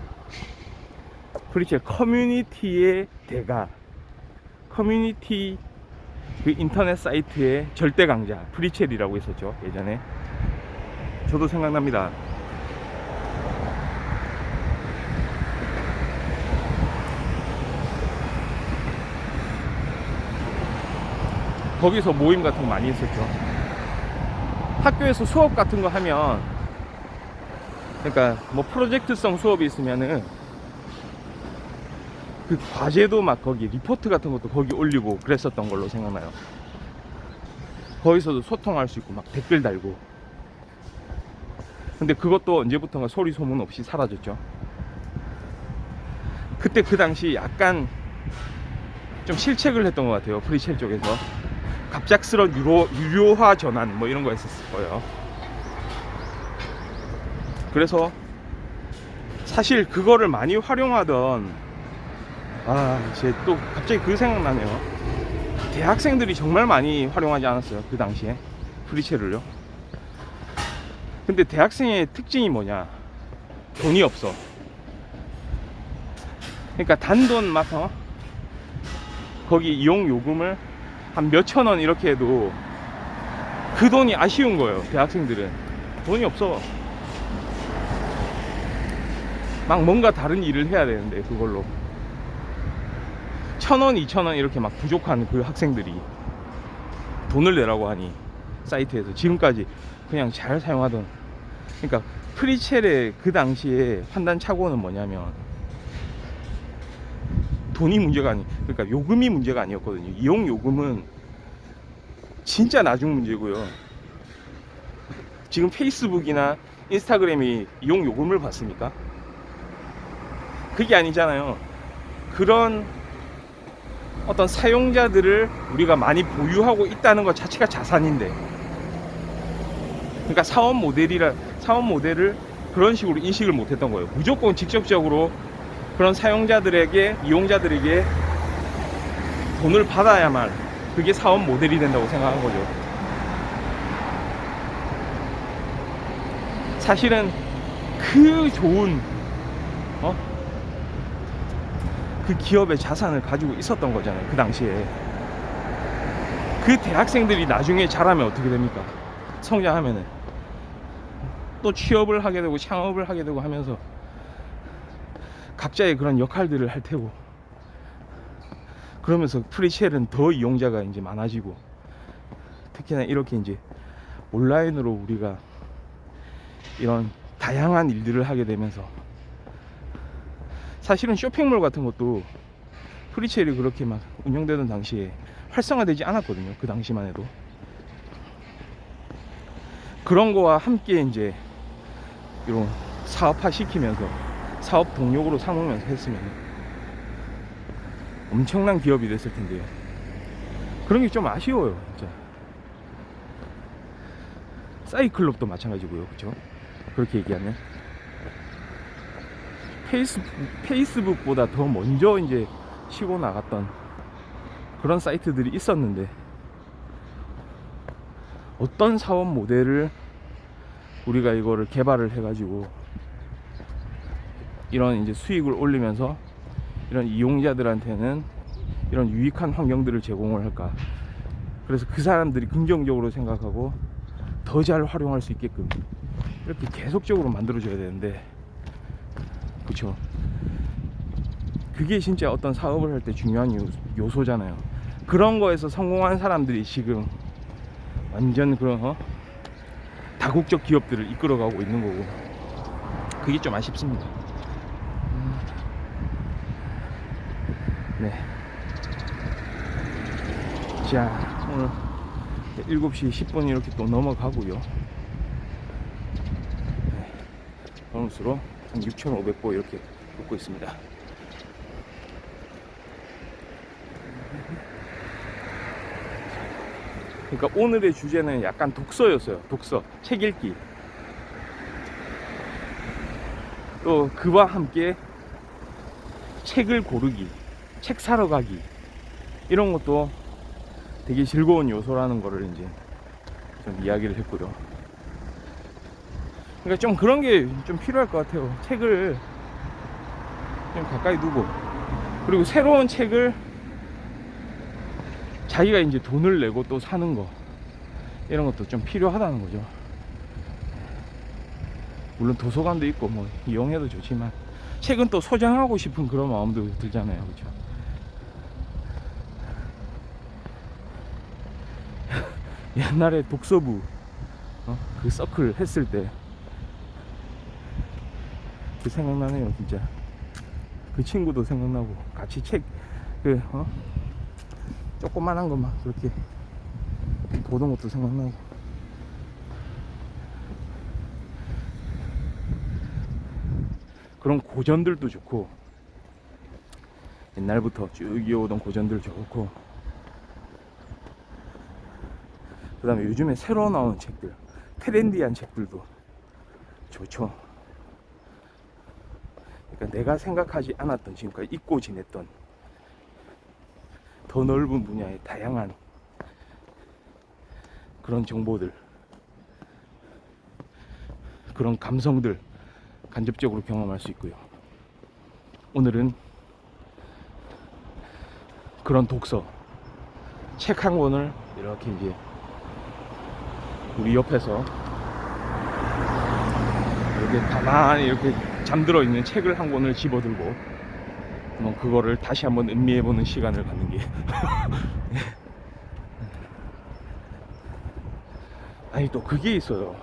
[SPEAKER 1] 커뮤니티의 대가, 커뮤니티 그 인터넷 사이트의 절대 강자 프리첼이라고 있었죠. 예전에 저도 생각납니다. 거기서 모임 같은 거 많이 했었죠. 학교에서 수업 같은 거 하면, 그러니까 뭐 프로젝트성 수업이 있으면은 그 과제도 막 거기 리포트 같은 것도 거기 올리고 그랬었던 걸로 생각나요. 거기서도 소통할 수 있고 막 댓글 달고. 근데 그것도 언제부턴가 소리 소문 없이 사라졌죠. 그때 그 당시 약간 좀 실책을 했던 것 같아요. 프리첼 쪽에서 갑작스런 유료화 전환 뭐 이런 거 했었을 거예요. 그래서 사실 그거를 많이 활용하던 이제 또 갑자기 그 생각나네요. 대학생들이 정말 많이 활용하지 않았어요. 그 당시에 프리첼을요. 근데 대학생의 특징이 뭐냐? 돈이 없어. 그러니까 단돈 막 거기 이용 요금을 한 몇천 원 이렇게 해도 그 돈이 아쉬운 거예요. 대학생들은 돈이 없어. 막 뭔가 다른 일을 해야 되는데 그걸로 1,000원, 2,000원 이렇게 막 부족한 그 학생들이 돈을 내라고 하니 사이트에서 지금까지 그냥 잘 사용하던. 그러니까 프리첼의 그 당시에 판단 착오는 뭐냐면 돈이 문제가 그러니까 요금이 문제가 아니었거든요. 이용 요금은 진짜 나중 문제고요. 지금 페이스북이나 인스타그램이 이용 요금을 받습니까? 그게 아니잖아요. 그런 어떤 사용자들을 우리가 많이 보유하고 있다는 것 자체가 자산인데, 그러니까 사업 모델을 그런 식으로 인식을 못했던 거예요. 무조건 직접적으로 그런 사용자들에게, 이용자들에게 돈을 받아야만 그게 사업 모델이 된다고 생각한 거죠. 사실은 그 좋은 그 기업의 자산을 가지고 있었던 거잖아요, 그 당시에. 그 대학생들이 나중에 자라면 어떻게 됩니까? 성장하면은 또 취업을 하게 되고 창업을 하게 되고 하면서 각자의 그런 역할들을 할 테고, 그러면서 프리첼은 더 이용자가 이제 많아지고, 특히나 이렇게 이제 온라인으로 우리가 이런 다양한 일들을 하게 되면서, 사실은 쇼핑몰 같은 것도 프리첼이 그렇게 막 운영되던 당시에 활성화되지 않았거든요, 그 당시만 해도. 그런 거와 함께 이제 이런 사업화 시키면서 사업 동력으로 삼으면서 했으면 엄청난 기업이 됐을 텐데요. 그런 게 좀 아쉬워요, 진짜. 싸이클럽도 마찬가지고요, 그렇죠? 그렇게 얘기하면 페이스북보다 더 먼저 이제 치고 나갔던 그런 사이트들이 있었는데, 어떤 사업 모델을 우리가 이거를 개발을 해가지고 이런 이제 수익을 올리면서 이런 이용자들한테는 이런 유익한 환경들을 제공을 할까. 그래서 그 사람들이 긍정적으로 생각하고 더 잘 활용할 수 있게끔 이렇게 계속적으로 만들어줘야 되는데, 그쵸? 그게 진짜 어떤 사업을 할 때 중요한 요소잖아요. 그런 거에서 성공한 사람들이 지금 완전 그런 다국적 기업들을 이끌어가고 있는 거고, 그게 좀 아쉽습니다. 네. 자, 오늘 7시 10분 이렇게 또 넘어가고요. 네. 보너스로 한 6,500보 이렇게 붙고 있습니다. 그러니까 오늘의 주제는 약간 독서였어요. 독서, 책 읽기. 또 그와 함께 책을 고르기, 책 사러 가기, 이런 것도 되게 즐거운 요소라는 거를 이제 좀 이야기를 했고요. 그러니까 좀 그런 게 좀 필요할 것 같아요. 책을 좀 가까이 두고, 그리고 새로운 책을 자기가 이제 돈을 내고 또 사는 거, 이런 것도 좀 필요하다는 거죠. 물론 도서관도 있고 뭐 이용해도 좋지만, 책은 또 소장하고 싶은 그런 마음도 들잖아요, 그렇죠? 옛날에 독서부 그 서클 했을 때 그 생각나네요, 진짜. 그 친구도 생각나고, 같이 책 조그만한 거 막 그렇게 보던 것도 생각나고. 그런 고전들도 좋고, 옛날부터 쭉 이어오던 고전들 좋고, 그 다음에 요즘에 새로 나오는 책들, 트렌디한 책들도 좋죠. 그러니까 내가 생각하지 않았던, 지금까지 잊고 지냈던 더 넓은 분야의 다양한 그런 정보들, 그런 감성들 간접적으로 경험할 수 있고요. 오늘은 그런 독서, 책 한 권을 이렇게 이제 우리 옆에서 이렇게 가만히 이렇게 잠들어 있는 책을 한 권을 집어들고 그거를 다시 한번 음미해보는 시간을 갖는 게 아니, 또 그게 있어요.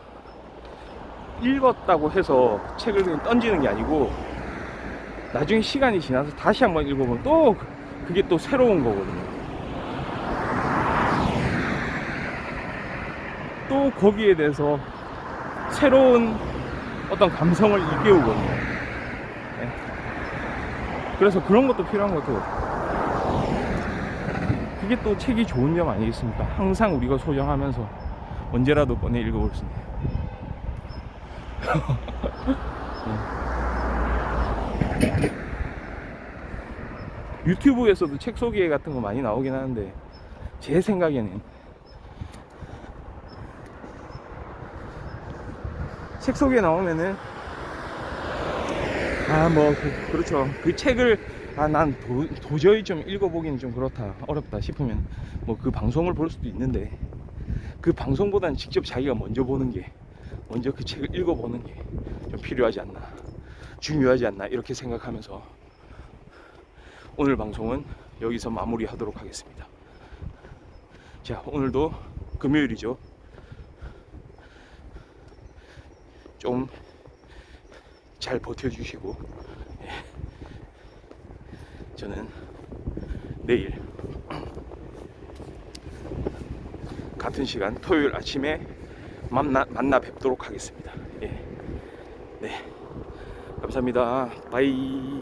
[SPEAKER 1] 읽었다고 해서 책을 그냥 던지는 게 아니고, 나중에 시간이 지나서 다시 한번 읽어보면 또 그게 또 새로운 거거든요. 또 거기에 대해서 새로운 어떤 감성을 일깨우거든요. 네. 그래서 그런 것도 필요한 것 같아요. 그게 또 책이 좋은 점 아니겠습니까? 항상 우리가 소장하면서 언제라도 꺼내 읽어볼 수 있는. 유튜브에서도 책 소개 같은 거 많이 나오긴 하는데 제 생각에는 책 소개 나오면은 그렇죠. 그 책을 난 도저히 좀 읽어보기는 좀 그렇다, 어렵다 싶으면 뭐 그 방송을 볼 수도 있는데, 그 방송보다는 직접 자기가 먼저 보는 게, 먼저 그 책을 읽어보는 게 좀 필요하지 않나, 중요하지 않나, 이렇게 생각하면서 오늘 방송은 여기서 마무리하도록 하겠습니다. 자, 오늘도 금요일이죠. 좀 잘 버텨주시고, 저는 내일 같은 시간 토요일 아침에 만나 뵙도록 하겠습니다. 예. 네. 감사합니다. 바이.